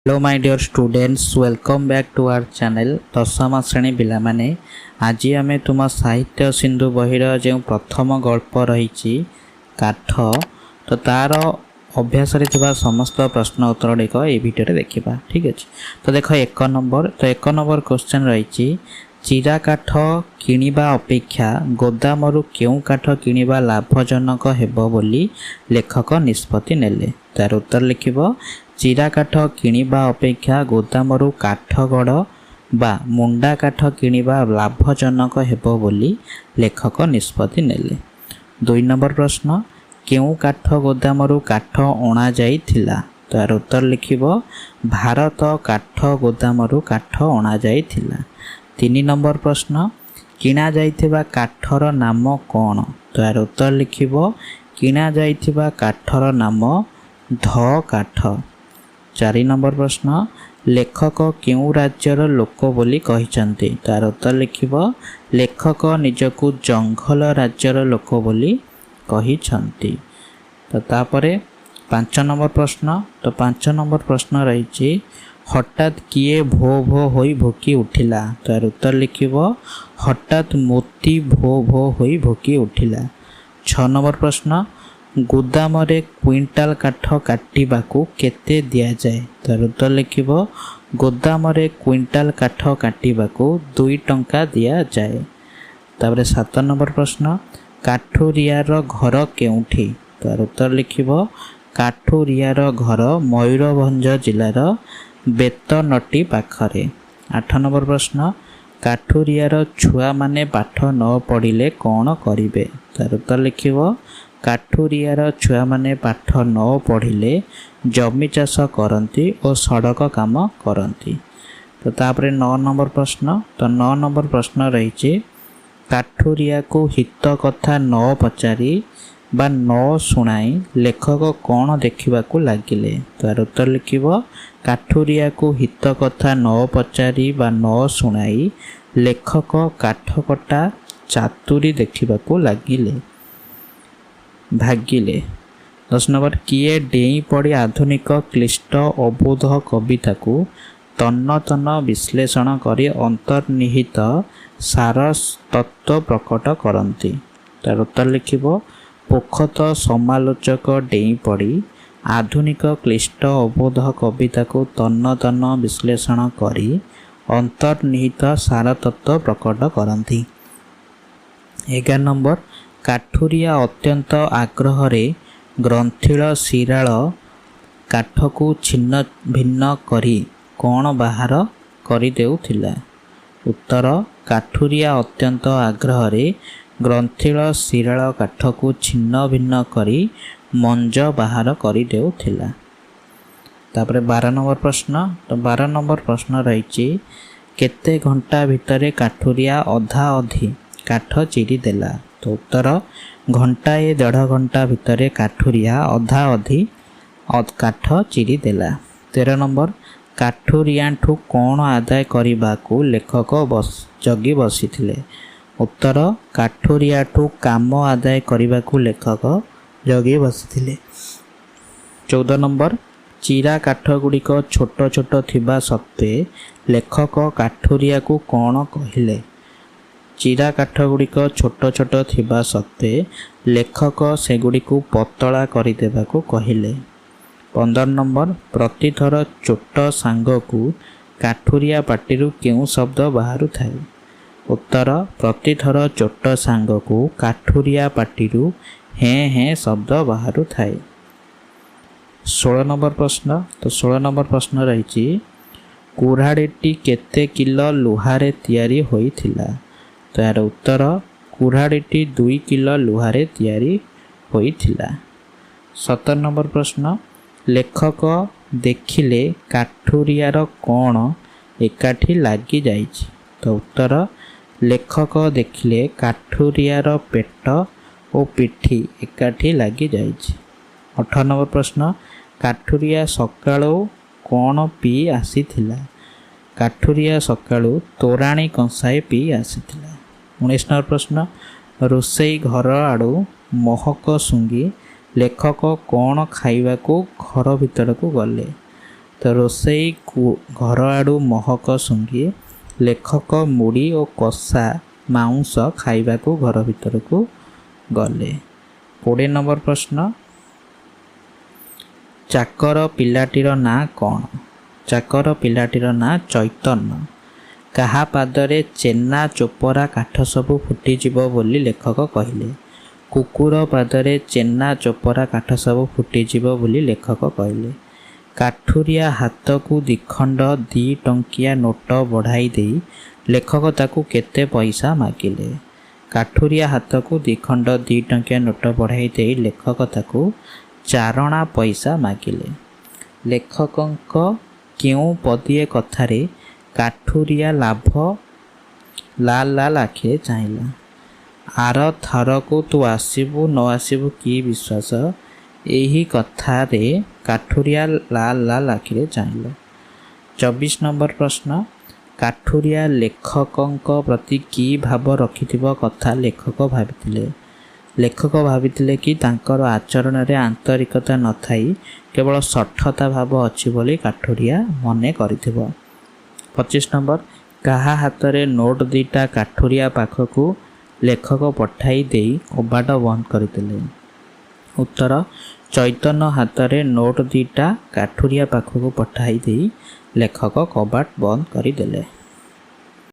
Hello my dear students, welcome back to our channel दशम श्रेणी पिलामाने। आज आम तुम साहित्य सिंधु बहिर जो प्रथम गल्प रही काठ तो तार अभ्यास समस्त प्रश्न उत्तर गुड़िक ये भिडियो देखा। ठीक अच्छे, तो देख एक नंबर क्वेश्चन रही चिरा काठ किणवा अपेक्षा गोदामरू क्यों काठ किणवा लाभजनक हेबो बोली लेखक निष्पत्ति नेले। तार उत्तर लिखिब चिरा काठ किणवा अपेक्षा गोदामरू काठगड़ बा मुंडा काठ किणवा लाभजनक हेबो बोली लेखक निष्पत्ति नेले। 2 नंबर प्रश्न क्यों काठ गोदामरू काठ अणा जाइथिला। तार उत्तर लिखिब भारत काठ गोदामरू काठ अणा जाइथिला। 3 नंबर प्रश्न किणा जाइथिबा काठर नाम कौन। तार उत्तर लिखिब किणा जाइथिबा काठर नाम ध काठ। 4 नंबर प्रश्न लेखक क्यों राज्यर लोक बोली कहिसंती। तार उत्तर लिखिब लेखक निजकु जंगल राज्यर लोक बोली कहिसंती। तो तापरे 5 नंबर प्रश्न 5 नंबर प्रश्न रही हठात किए भो भो होई भोकी उठिला। तार उत्तर लिखिब हठात मोती भो भो होई भोकी उठिला। 6 नंबर प्रश्न गोदाम रे क्विंटाल काठ काटिबाकू केते दिया जाए। तार उत्तर लिखिब गोदाम रे क्विंटाल काठ काटिबाकू 2 टंका दिया जाए। तापर 7 नंबर प्रश्न काठुरियार घर केउठी। तार उत्तर लिखिब काठुरियार घर मयूरभंज जिलार बेतनटी पाखरे। 8 नंबर प्रश्न काठुरियार छुआ माने पाठ न पढ़िले कौन करिवे। तार उत्तर लिखिब काठुरियार छुआ माने पाठ न पढ़िले जमी चाष करती और सड़क काम करती। तो तापरे 9 नंबर प्रश्न 9 नंबर प्रश्न रही काठुरिया को हित कथा न पचारि बा न शुणाई लेखक कौन देखा लगिले। तार उत्तर लिखिब काठुरिया को हित कथा न पचारि बा न शुणाई लेखक काठ कटा चातुरी देखा लगिले भागिले। 10 नंबर किए डेई पड़ी आधुनिक क्लिष्ट अबोध कविता को तन्न तन्न विश्लेषण कर अंतर्निहित सार तत्व प्रकट करती। तार उत्तर लिखिब पोखत समालोचक डेई पड़ी आधुनिक क्लिष्ट अबोध कविता को तन्न तन्न विश्लेषण कर अंतर्निहित सार तत्व प्रकट करती। 11 नंबर काठुरिया अत्यंत आग्रह ग्रंथिल शिराल काठ को छिन्न भिन्न करी कौन बाहर करदेउथिला। उत्तर काठुरिया अत्यंत आग्रह ग्रंथिल शिराल काठ को छिन्न भिन्न करी मंज बाहर करदेउथिला। तापरे 12 नंबर प्रश्न 12 नंबर प्रश्न रही केते घंटा भितरे काठुरिया अधा अधि काठ चिरी देला। तो उत्तर घंटाए 1.5 घंटा भितरे काठुरिया अधा अधि काठ चिरी देला। 13 नंबर काठुरियाठू कौन आदाय करने लेखक जगी बसीथिले। उत्तर काठुरियाठू काम आदाय करने लेखक जगी बसीथिले। 14 नंबर चिरा काठ गुड़िक छोट छोट थिबा सत्वे लेखक काठुरिया को कौन कहिले। चिरा काठ गुड़िक छोट छोट थिबा सत्वे लेखक सेगुड़िक पतला करदेवाकू कहिले। 15 नंबर प्रतिथर चोट सांग को काठुरिया पाटिरू क्यों शब्द बाहर थाए। उत्तर प्रतिथर चोट सांग को काठुरिया पाटिरू हें हें शब्द बाहर थाए। 16 नंबर प्रश्न 16 नंबर प्रश्न रही कुराड़ीटी केते किलो लुहारे तैयारी होइथिला। तार उत्तर कुराड़ीटी 2 किलो लुहारे तैयारी होइथिला। 17 नंबर प्रश्न लेखक देखिले काठुरियार कौन एकाठी लगी जाइछि। तो उत्तर लेखक देखिले काठुरियार पेट और पिठी एकाठी लगी जाइछि। 18 नंबर प्रश्न काठुरिया सकाळू कौन पी आसीथिला। काठुरिया सकाळू तोराणी कंसाए पी आसीथिला। 19 नंबर प्रश्न रोसई घर आड़ू महक सुंगी लेखक कौन खाइबा को घर भीतर को गले। ତ ରୋଷେଇ ଘର ଆଡ଼ୁ ମହକ ଶୁଙ୍ଗି ଲେଖକ ମୁଢ଼ି ଓ କଷା ମାଉଁସ ଖାଇବାକୁ ଘର ଭିତରକୁ ଗଲେ। 20 ନମ୍ବର ପ୍ରଶ୍ନ, ଚାକର ପିଲାଟିର ନାଁ କ'ଣ? ଚାକର ପିଲାଟିର ନାଁ ଚୈତନ୍ୟ। କାହା ପାଦରେ ଚେନା ଚୋପରା କାଠ ସବୁ ଫୁଟିଯିବ ବୋଲି ଲେଖକ କହିଲେ? କୁକୁର ପାଦରେ ଚେନା ଚୋପରା କାଠ ସବୁ ଫୁଟିଯିବ ବୋଲି ଲେଖକ କହିଲେ। କାଠୁରିଆ ହାତକୁ ଦିଖଣ୍ଡ 2 ଟଙ୍କିଆ ନୋଟ ବଢ଼ାଇ ଦେଇ ଲେଖକ ତାକୁ କେତେ ପଇସା ମାଗିଲେ? କାଠୁରିଆ ହାତକୁ ଦିଖଣ୍ଡ 2 ଟଙ୍କିଆ ନୋଟ ବଢ଼ାଇ ଦେଇ ଲେଖକ ତାକୁ 4 ଅଣା ପଇସା ମାଗିଲେ। ଲେଖକଙ୍କ କେଉଁ ପଦିଏ କଥାରେ କାଠୁରିଆ ଲାଲ ଆଖିରେ ଚାହିଁଲା? ଆର ଥରକୁ ତୁ ଆସିବୁ ନ ଆସିବୁ କି ବିଶ୍ୱାସ, ଏହି କଥାରେ କାଠୁରିଆ ଲାଲ ଆଖିରେ ଚାହିଁଲା। 24 ନମ୍ବର ପ୍ରଶ୍ନ, କାଠୁରିଆ ଲେଖକଙ୍କ ପ୍ରତି କି ଭାବ ରଖିଥିବା କଥା ଲେଖକ ଭାବିଥିଲେ? ଲେଖକ ଭାବିଥିଲେ କି ତାଙ୍କର ଆଚରଣରେ ଆନ୍ତରିକତା ନଥାଇ କେବଳ ଶଠତା ଭାବ ଅଛି ବୋଲି କାଠୁରିଆ ମନେ କରିଥିବ। 25 ନମ୍ବର, କାହା ହାତରେ ନୋଟ 2ଟା କାଠୁରିଆ ପାଖକୁ ଲେଖକ ପଠାଇ ଦେଇ କବାଟ ବନ୍ଦ କରିଥିଲେ? ଉତ୍ତର, ଚୈତନ୍ୟ ହାତରେ ନୋଟ 2ଟା କାଠୁରିଆ ପାଖକୁ ପଠାଇ ଦେଇ ଲେଖକ କବାଟ ବନ୍ଦ କରିଦେଲେ।